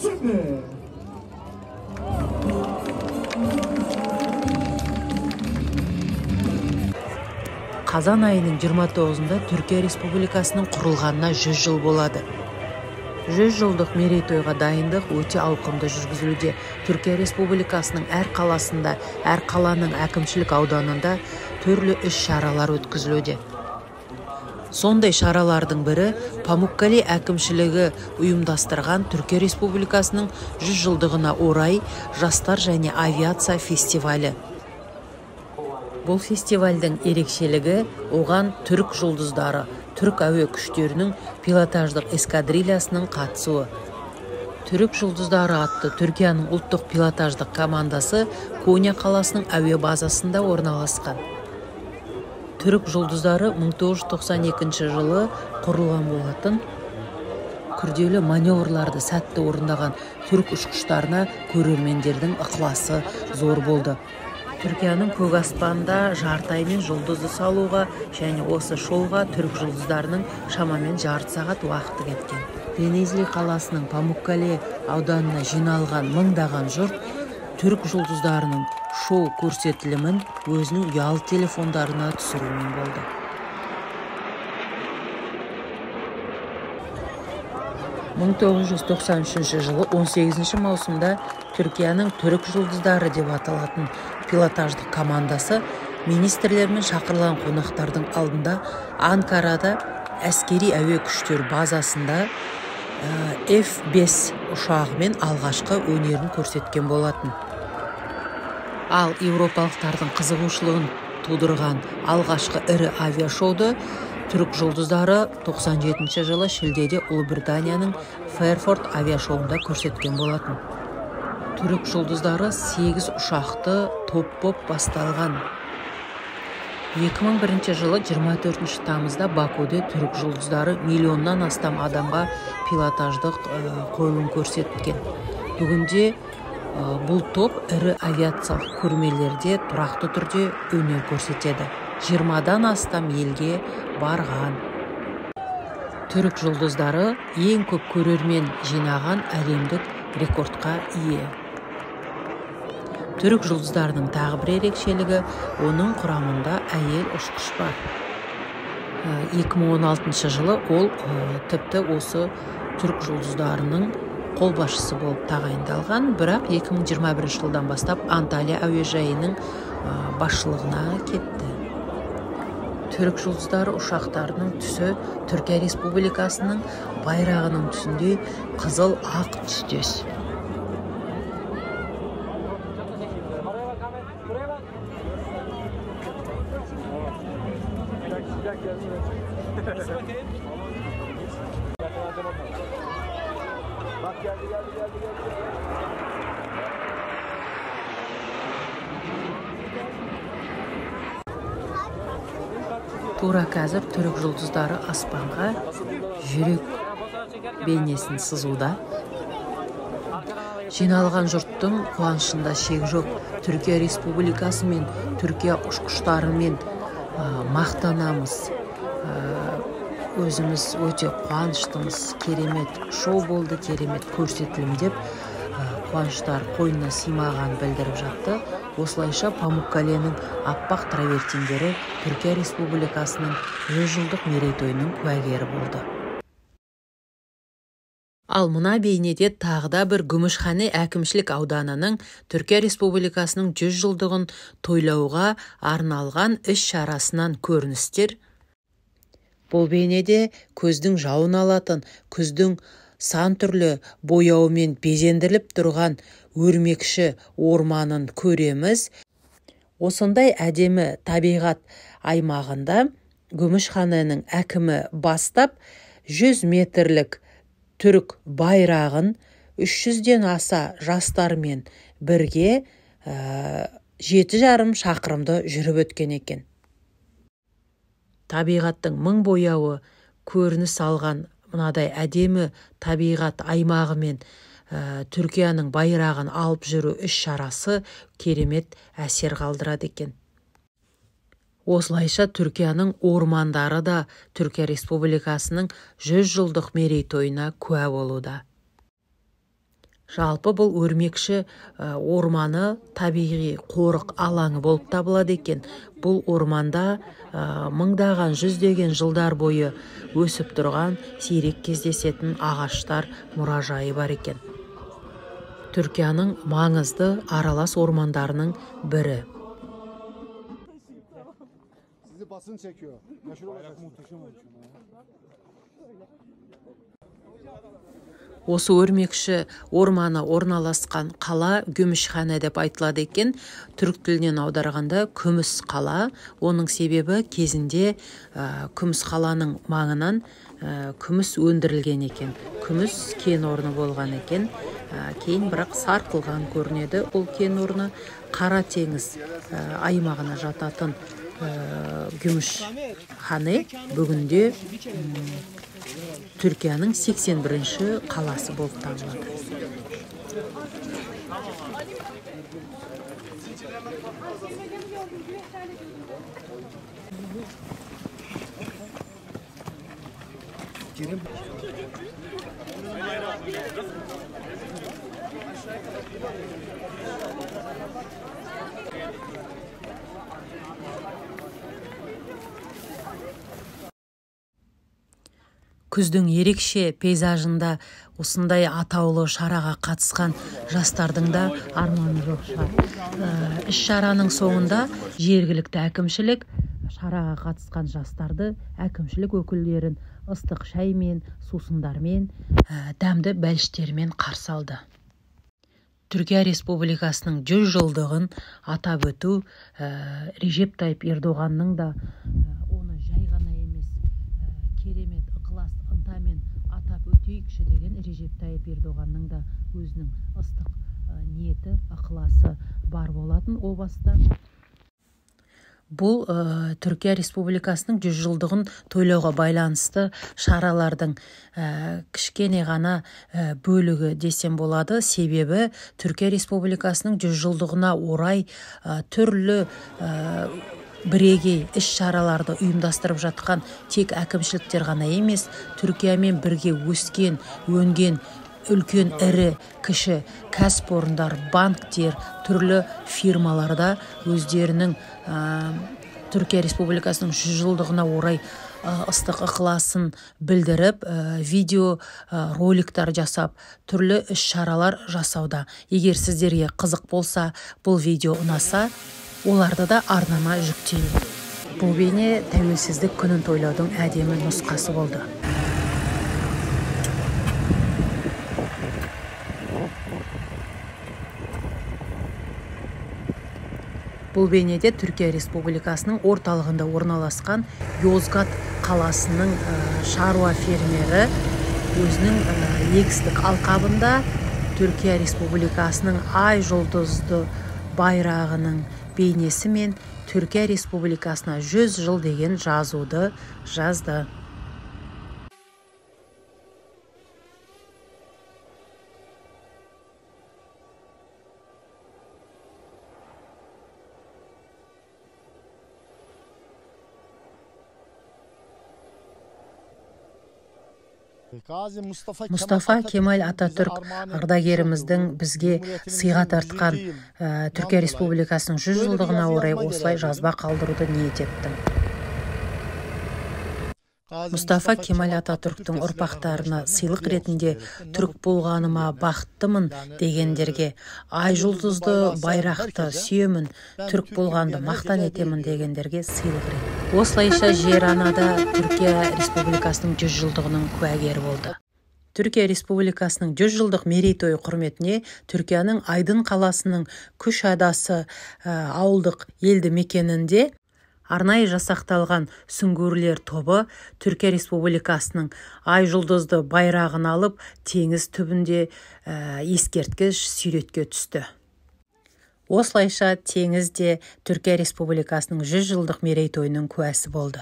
Қазан айының 29-ында Түркия Республикасының құрылғанына 100 жыл болады. 100 жылдық мерейтойға дайындық өте ауқымды жүргізілуде. Түркия Республикасының әр қаласында, әр қаланың әкімшілік ауданында түрлі іс-шаралар өткізілуде. Сондай шаралардың бірі Памуккале әкімшілігі ұйымдастырған Түркия Республикасының 100 жылдығына орай жастар және авиация фестивалі. Бұл фестивальдің ерекшелігі оған түрік жұлдыздары, түрік әуе күштерінің пилотаждық эскадрильясының қатысуы. Түрік жұлдыздары атты Түркияның ұлттық пилотаждық командасы Коня қаласының әуе базасында орналасқан. Түрік жұлдыздары 1992 жылы құрылған болатын. Күрделі маневрларды сәтті орындаған түрік ұшқыштарына көрермендердің ықыласы зор болды. Түркияның көк аспанда жарты аймен жұлдызды салуға және осы шоуға түрік жұлдыздарының шамамен жарты сағат уақыты кеткен. Денизли қаласының Памуккале ауданына жиналған мыңдаған жұрт түрік жұлдыздарының шоу көрсетілімін өзінің ұялы телефондарына түсірумен болды. Мың 1993 жылы 18 маусымда Түркияның түрік жұлдыздары деп аталатын пилотаждық командасы министрлер мен шақырылған қонақтардың алдында Анкарада әскери әуе күштер базасында F-5 ұшағымен алғашқы өнерін көрсеткен болатын. Ал еуропалықтардың қызығушылығын тудырған алғашқы ірі авиашоуды түрік жұлдыздары 97 жылы шілдеде Ұлыбританияның Фэрфорд авиашоуында көрсеткен болатын. Түрік жұлдыздары 8 ұшақты топ боп басталған. 2001 жылы 24 тамызда Бакуде түрік жұлдыздары миллионнан астам адамға пилотаждық қойылым көрсеткен. Бүгінде бұл топ ірі авиациялық көрмелерде тұрақты түрде өнер көрсетеді. 20-дан астам елге барған. Түрік жұлдыздары ең көп көрермен жинаған әлемдік рекордқа ие. Түрік жұлдыздарының тағы бір ерекшелігі оның құрамында әйел ұшқыш бар. 2016 жылы ол тіпті осы түрік жұлдыздарының қолбасшысы болып тағайындалған, бірақ 2021 жылдан бастап Анталия әуежайының басшылығына кетті. Түрік жұлдыздары ұшақтарының түсі Түркия Республикасының байрағының түсінде қызыл ақ түстес. Тура қазір түрік жұлдыздары аспанға жүрек бейнесін сызуда. Жиналған жұрттың қуанышында шек жоқ. Түркия Республикасы мен Түркия ұшқыштарымен мақтанамыз. Өзіміз өте қуаныштымыз. Керемет шоу болды, керемет көрсетілім деп қуаныштар қойнына сыймаған білдіріп жатты. Осылайша Памуккаленің аппақ травертиндері Түркия Республикасының 100 жылдық мерейтойының куәгері болды. Ал мына бейнеде тағыда бір Гүмішхане әкімшілік ауданының Түркия Республикасының 100 жылдығын тойлауға арналған іс-шарасынан көріністер. Бұл бейнеде көздің жауын алатын, күздің сан түрлі бояуымен безендіріліп тұрған өрмекші орманын көреміз. Осындай әдемі табиғат аймағында Гүмішханенің әкімі бастап 100 метрлік түрік байрағын 300-ден аса жастармен бірге 7,5 шақырымды жүріп өткен екен. Табиғаттың мың бояуы көрініс алған мынадай әдемі табиғат аймағымен Түркияның байрағын алып жүру іс-шарасы керемет әсер қалдырады екен. Осылайша Түркияның ормандары да Түркия Республикасының 100 жылдық мерейтойына куә болуда. Жалпы бұл өрмекші орманы табиғи қорық алаңы болып табылады екен. Бұл орманда мыңдаған жүздеген жылдар бойы өсіп тұрған сирек кездесетін ағаштар мұражайы бар екен. Түркияның маңызды аралас ормандарының бірі. Sizi basın çekiyor. Meşhur olacak muhteşem olmuş. Осы өрмекші орманы орналасқан қала Гümüşhane деп айтылады екен. Түрік тілінен аударғанда күміс қала. Оның себебі кезінде күміс қаланың маңынан күміс өндірілген екен. Күміс кен орны болған екен. Кейін бірақ сарқылған көрінеді. Ол кен орны Қара теңіз аймағына жататын Gümüşhane бүгінде Түркияның 81-ші қаласы болып табылады. Күздің ерекше пейзажында осындай атаулы шараға қатысқан жастардың да арманы жоқ шығар. Іс-шараның соңында жергілікті әкімшілік шараға қатысқан жастарды, әкімшілік өкілдерін ыстық шаймен, сусындармен, дәмді бәліштермен қарсы алды. Түркия Республикасының 100 жылдығын атап өту Режеп Тайып Ердоғанның да оны жай ғана емес, керемет ықылас ынтамен атап өтейікші деген Режеп Тайып Ердоғанның да өзінің ыстық ниеті, ықыласы бар болатын о баста. Бұл Түркия Республикасының 100 жылдығын тойлауға байланысты шаралардың кішкене ғана бөлігі десем болады. Себебі Түркия Республикасының 100 жылдығына орай түрлі бірегей іс-шараларды ұйымдастырып жатқан тек әкімшіліктер ғана емес, Түркиямен бірге өскен, өнген үлкен ірі кіші кәсіпорындар, банктер, түрлі фирмаларда өздерінің Түркия Республикасының 100 жылдығына орай ыстық ықыласын білдіріп, видео роликтар жасап, түрлі іс-шаралар жасауда. Егер сіздерге қызық болса, бұл видео ұнаса, оларды да арнама жүктеймін. Бұл бейне тәуелсіздік күнін тойлаудың әдемі нұсқасы болды. Бұл бейнеде Түркия Республикасының орталығында орналасқан Yozgat қаласының шаруа фермері өзінің егістік алқабында Түркия Республикасының ай жұлдызды байрағының бейнесі мен Түркия Республикасына 100 жыл деген жазуды жазды. Мұстафа Кемал Ататүрк ардагеріміздің бізге сыйға тартқан Түркия Республикасының 100 жылдығына орай осылай жазба қалдыруды ниет еттім. Мұстафа Кемал Ататүрктің ұрпақтарына сыйлық ретінде түрік болғаныма бақыттымын дегендерге, ай жұлдызды байрақты сүйемін, түрік болғанды мақтан етемін дегендерге сыйлық ретінде. Осылайша жер анада Түркия Республикасының 100 жылдығының куәгері болды. Түркия Республикасының 100 жылдық мерейтойы құрметіне Түркияның Айдын қаласының Күш Адасы ауылдық елді мекенінде арнайы жасақталған сүңгуірлер тобы Түркия Республикасының ай жұлдызды байрағын алып, теңіз түбінде ескерткіш суретке түсті. Осылайша теңізде Түркия Республикасының 100 жылдық мерейтойының куәсі болды.